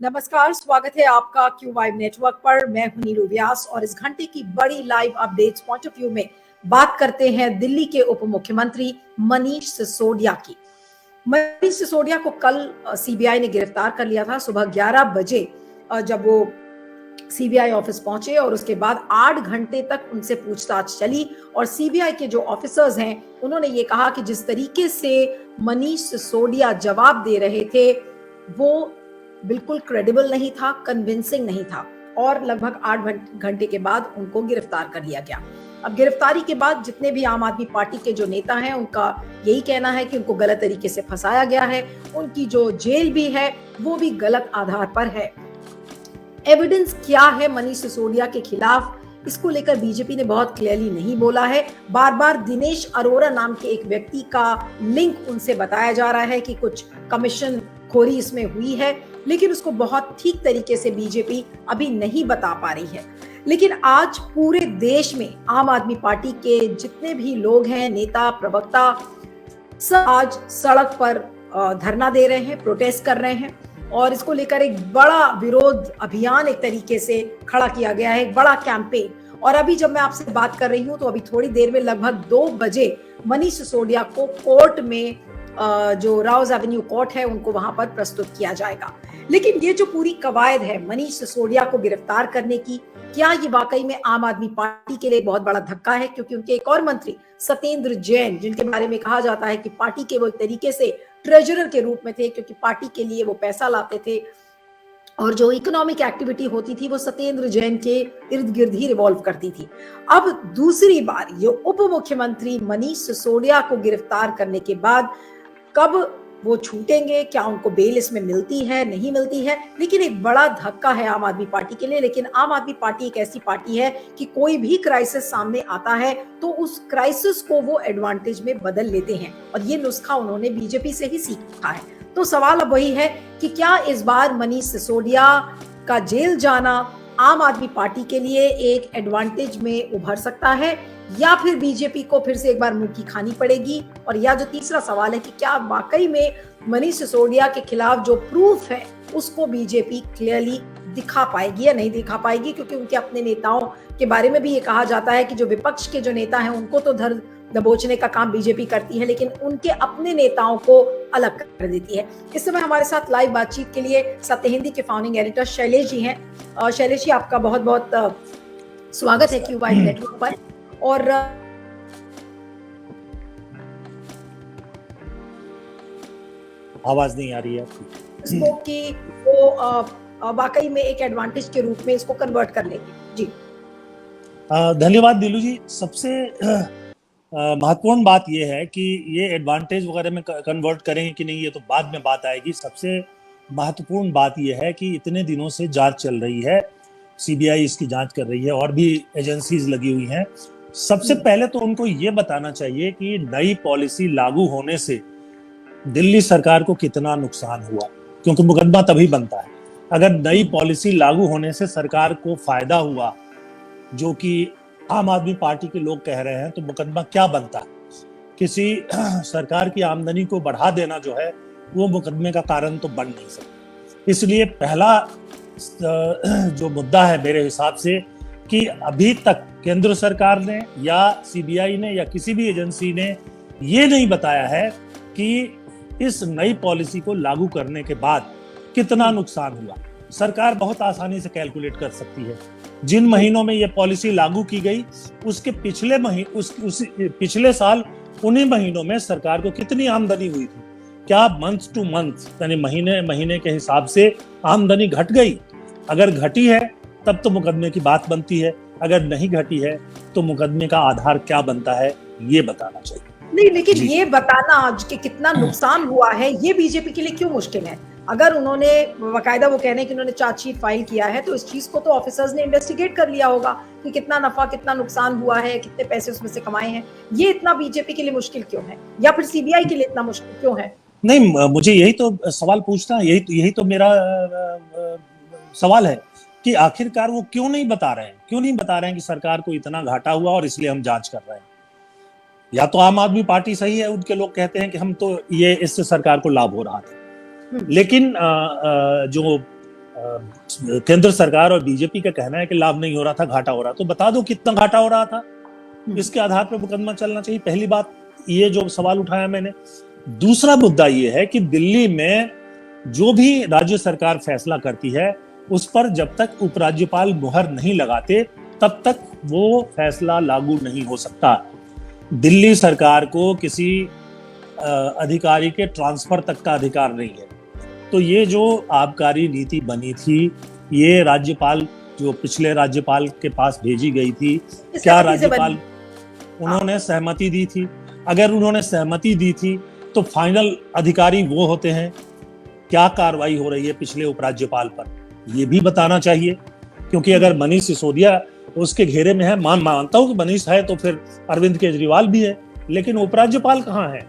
नमस्कार, स्वागत है आपका क्यू वाइब नेटवर्क पर। मैं हूं नीलू व्यास और इस घंटे की बड़ी live updates point of view में बात करते हैं दिल्ली के उप मुख्यमंत्री मनीष सिसोदिया की। मनीष सिसोदिया को कल सीबीआई ने गिरफ्तार कर लिया था सुबह 11 बजे जब वो सीबीआई ऑफिस पहुंचे और उसके बाद 8 घंटे तक उनसे पूछताछ चली। और सीबीआई के जो ऑफिसर्स हैं उन्होंने ये कहा कि जिस तरीके से मनीष सिसोदिया जवाब दे रहे थे वो बिल्कुल क्रेडिबल नहीं था, कन्विंसिंग नहीं था और लगभग 8 घंटे के बाद उनको गिरफ्तार कर लिया गया। अब गिरफ्तारी के बाद जितने भी आम आदमी पार्टी के जो नेता हैं उनका यही कहना है कि उनको गलत तरीके से फंसाया गया है। उनकी जो जेल भी है वो भी गलत आधार पर है। एविडेंस क्या है मनीष सिसोदिया के खिलाफ, इसको लेकर बीजेपी ने बहुत क्लियरली नहीं बोला है। बार बार दिनेश अरोड़ा नाम के एक व्यक्ति का लिंक उनसे बताया जा रहा है कि कुछ कमीशन खोरी इसमें हुई है, लेकिन उसको बहुत ठीक तरीके से बीजेपी अभी नहीं बता पा रही है। लेकिन आज पूरे देश में आम आदमी पार्टी के जितने भी लोग हैं, नेता, प्रवक्ता, सब आज सड़क पर धरना दे रहे हैं, प्रोटेस्ट कर रहे हैं और इसको लेकर एक बड़ा विरोध अभियान एक तरीके से खड़ा किया गया है, एक बड़ा कैंपेन। और अभी जब मैं आपसे बात कर रही हूँ तो अभी थोड़ी देर में लगभग 2 बजे मनीष सिसोदिया को कोर्ट में जो राउज एवेन्यू कोर्ट है उनको वहां पर प्रस्तुत किया जाएगा। लेकिन ये जो पूरी कवायद है मनीष सिसोदिया को गिरफ्तार करने की, क्या ये वाकई में आम आदमी पार्टी के लिए बहुत बड़ा धक्का है? क्योंकि उनके एक और मंत्री सत्येंद्र जैन, जिनके बारे में कहा जाता है कि पार्टी के वो एक तरीके से ट्रेजरर के रूप में थे, क्योंकि पार्टी के लिए वो पैसा लाते थे और जो इकोनॉमिक एक्टिविटी होती थी वो सत्येंद्र जैन के इर्द गिर्द ही रिवॉल्व करती थी। अब दूसरी बार ये उप मुख्यमंत्री मनीष सिसोदिया को गिरफ्तार करने के बाद कब वो छूटेंगे, क्या उनको बेल इसमें मिलती है, नहीं मिलती है, लेकिन एक बड़ा धक्का है आम आदमी पार्टी के लिए। लेकिन आम आदमी पार्टी एक ऐसी पार्टी है कि कोई भी क्राइसिस सामने आता है तो उस क्राइसिस को वो एडवांटेज में बदल लेते हैं और ये नुस्खा उन्होंने बीजेपी से ही सीखा है। तो सवाल अब वही है कि क्या इस बार मनीष सिसोदिया का जेल जाना आम आदमी पार्टी के लिए एक एडवांटेज में उभर सकता है या फिर बीजेपी को फिर से एक बार मुंह की खानी पड़ेगी? और या जो तीसरा सवाल है कि क्या वाकई में मनीष सिसोदिया के खिलाफ जो प्रूफ है उसको बीजेपी क्लियरली दिखा पाएगी या नहीं दिखा पाएगी? क्योंकि उनके अपने नेताओं के बारे में भी ये कहा जाता है कि जो विपक्ष के जो नेता हैं उनको तो धर दबोचने का काम बीजेपी करती है, लेकिन उनके अपने नेताओं को अलग कर देती है। इस समय हमारे साथ लाइव बातचीत के लिए सत्य हिंदी के फाउंडिंग एडिटर शैलेश जी हैं। शैलेश जी, आपका बहुत बहुत स्वागत है क्यू वाइब नेटवर्क पर। और आवाज नहीं आ रही है इसको कि वो वाकई में एक एडवांटेज के रूप में इसको कन्वर्ट कर लेंगे। जी धन्यवाद दिलू जी। सबसे महत्वपूर्ण बात यह है कि ये एडवांटेज वगैरह में कन्वर्ट करेंगे कि नहीं ये तो बाद में बात आएगी। सबसे महत्वपूर्ण बात यह है कि इतने दिनों से जांच चल रही है, सीबीआई इसकी जांच कर रही है और भी एजेंसीज लगी हुई हैं। सबसे पहले तो उनको ये बताना चाहिए कि नई पॉलिसी लागू होने से दिल्ली सरकार को कितना नुकसान हुआ, क्योंकि मुकदमा तभी बनता है अगर नई पॉलिसी लागू होने से सरकार को फायदा हुआ, जो कि आम आदमी पार्टी के लोग कह रहे हैं, तो मुकदमा क्या बनता है? किसी सरकार की आमदनी को बढ़ा देना जो है वो मुकदमे का कारण तो बन नहीं सकता। इसलिए पहला जो मुद्दा है मेरे हिसाब से कि अभी तक केंद्र सरकार ने या सीबीआई ने या किसी भी एजेंसी ने ये नहीं बताया है कि इस नई पॉलिसी को लागू करने के बाद कितना नुकसान हुआ। सरकार बहुत आसानी से कैलकुलेट कर सकती है। जिन महीनों में ये पॉलिसी लागू की गई उसके पिछले साल उन्हीं महीनों में सरकार को कितनी आमदनी हुई थी, क्या मंथ टू मंथ यानी महीने महीने के हिसाब से आमदनी घट गई? अगर घटी है तब तो मुकदमे की बात बनती है, अगर नहीं घटी है तो मुकदमे का आधार क्या बनता है ये बताना चाहिए। नहीं, लेकिन ये बताना आज के कितना नुकसान हुआ है ये बीजेपी के लिए क्यों मुश्किल है? अगर उन्होंने बाकायदा वो कह रहे हैं कि उन्होंने चार्जशीट फाइल किया है तो इस चीज को तो ऑफिसर्स ने इन्वेस्टिगेट कर लिया होगा कि कितना नफा कितना नुकसान हुआ है, कितने पैसे उसमें से कमाए हैं। ये इतना बीजेपी के लिए मुश्किल क्यों है या फिर सीबीआई के लिए इतना मुश्किल क्यों है? नहीं, मुझे यही तो सवाल पूछना, यही तो मेरा सवाल है कि आखिरकार वो क्यों नहीं बता रहे हैं कि सरकार को इतना घाटा हुआ और इसलिए हम जांच कर रहे हैं। या तो आम आदमी पार्टी सही है, उनके लोग कहते हैं कि हम तो ये इससे सरकार को लाभ हो रहा था, लेकिन जो केंद्र सरकार और बीजेपी का कहना है कि लाभ नहीं हो रहा था, घाटा हो रहा, तो बता दो कितना घाटा हो रहा था, इसके आधार पर मुकदमा चलना चाहिए। पहली बात ये जो सवाल उठाया मैंने। दूसरा मुद्दा ये है कि दिल्ली में जो भी राज्य सरकार फैसला करती है उस पर जब तक उपराज्यपाल मुहर नहीं लगाते तब तक वो फैसला लागू नहीं हो सकता। दिल्ली सरकार को किसी अधिकारी के ट्रांसफर तक का अधिकार नहीं है। तो ये जो आबकारी नीति बनी थी, ये राज्यपाल जो पिछले राज्यपाल के पास भेजी गई थी, क्या राज्यपाल उन्होंने सहमति दी थी? अगर उन्होंने सहमति दी थी तो फाइनल अधिकारी वो होते हैं। क्या कार्रवाई हो रही है पिछले उपराज्यपाल पर, ये भी बताना चाहिए। क्योंकि अगर मनीष सिसोदिया उसके घेरे में है, मानता हूं कि मनीष है तो फिर अरविंद केजरीवाल भी है, लेकिन उपराज्यपाल कहाँ है?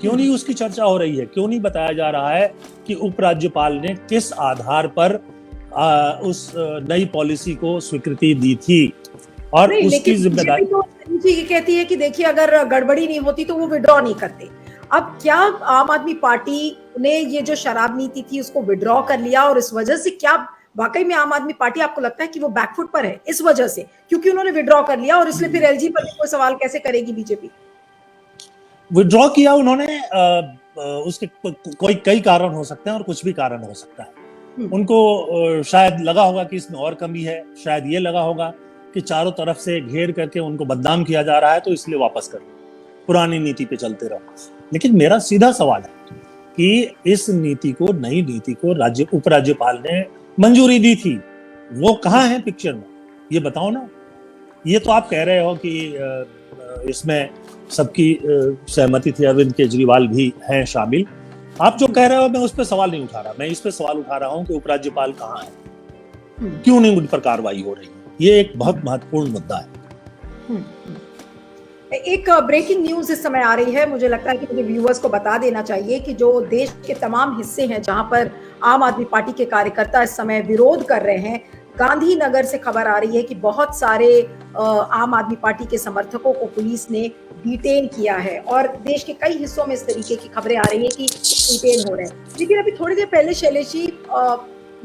क्यों नहीं उसकी चर्चा हो रही है? क्यों नहीं बताया जा रहा है कि उपराज्यपाल ने किस आधार पर उस नई पॉलिसी को स्वीकृति दी थी और उसकी जिम्मेदारी? ये कहती है कि देखिए अगर गड़बड़ी नहीं होती तो वो विड्रॉ नहीं करते। अब क्या आम आदमी पार्टी ने ये जो शराब नीति थी उसको विड्रॉ कर लिया और इस वजह से क्या वाकई में आम आदमी पार्टी आपको लगता है कि वो बैकफुट पर है इस वजह से, क्योंकि उन्होंने विड्रॉ कर लिया और इसलिए फिर एलजी पर कोई सवाल कैसे करेगी बीजेपी? विड्रॉ किया उन्होंने, उसके कोई कई कारण हो सकते हैं और कुछ भी कारण हो सकता है। उनको शायद लगा होगा कि इसमें और कमी है, शायद ये लगा होगा कि चारों तरफ से घेर करके उनको बदनाम किया जा रहा है तो इसलिए वापस कर लो, पुरानी नीति पे चलते रहो। लेकिन मेरा सीधा सवाल है कि इस नीति को, नई नीति को उपराज्यपाल ने मंजूरी दी थी, वो कहाँ है पिक्चर में? ये बताओ ना। ये तो आप कह रहे हो कि इसमें सबकी सहमति थी, अरविंद केजरीवाल भी हैं शामिल। आप जो कह रहे हो मैं उस पर सवाल नहीं उठा रहा, मैं इस पे सवाल उठा रहा हूँ कि उपराज्यपाल कहाँ है, क्यों नहीं उन पर कार्रवाई हो रही है? ये एक बहुत महत्वपूर्ण मुद्दा है। एक ब्रेकिंग न्यूज इस समय आ रही है, मुझे लगता है कि मुझे व्यूअर्स को बता देना चाहिए कि जो देश के तमाम हिस्से हैं जहां पर आम आदमी पार्टी के कार्यकर्ता इस समय विरोध कर रहे हैं, गांधीनगर से खबर आ रही है कि बहुत सारे आम आदमी पार्टी के समर्थकों को पुलिस ने डिटेन किया है और देश के कई हिस्सों में इस तरीके की खबरें आ रही है कि डिटेन हो रहे हैं। लेकिन अभी थोड़ी देर पहले शैलेश जी,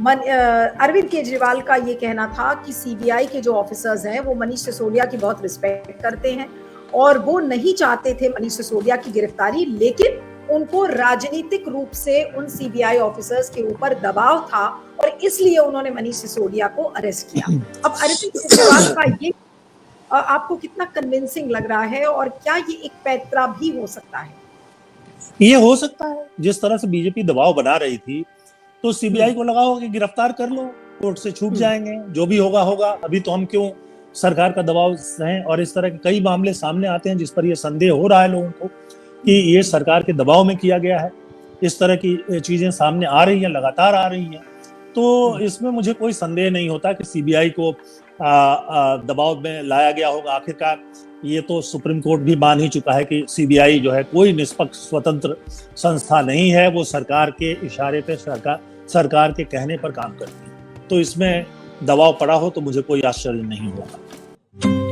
अरविंद केजरीवाल का ये कहना था कि सीबीआई के जो ऑफिसर्स हैं वो मनीष सिसोदिया की बहुत रिस्पेक्ट करते हैं और वो नहीं चाहते थे मनीष सिसोदिया की गिरफ्तारी, लेकिन उनको राजनीतिक रूप से उन सीबीआई ऑफिसर्स के ऊपर दबाव था और इसलिए उन्होंने मनीष सिसोदिया को अरेस्ट किया। अब अरविंद केजरीवाल का ये आपको कितना कन्विंसिंग लग रहा है और क्या ये एक पैंतरा भी हो सकता है? ये हो सकता है। जिस तरह से बीजेपी दबाव बना रही थी तो सीबीआई को लगा होगा कि गिरफ्तार कर लो, कोर्ट से छूट जाएंगे, जो भी होगा होगा, अभी तो हम क्यों सरकार का दबाव सहें। और इस तरह के कई मामले सामने आते हैं जिस पर यह संदेह हो रहा है लोगों को कि ये सरकार के दबाव में किया गया है। इस तरह की चीजें सामने आ रही हैं, लगातार आ रही हैं। तो इसमें मुझे कोई संदेह नहीं होता कि सीबीआई को दबाव में लाया गया होगा। आखिरकार ये तो सुप्रीम कोर्ट भी मान ही चुका है कि सीबीआई जो है कोई निष्पक्ष स्वतंत्र संस्था नहीं है, वो सरकार के इशारे पे, सरकार के कहने पर काम करती है। तो इसमें दबाव पड़ा हो तो मुझे कोई आश्चर्य नहीं होगा।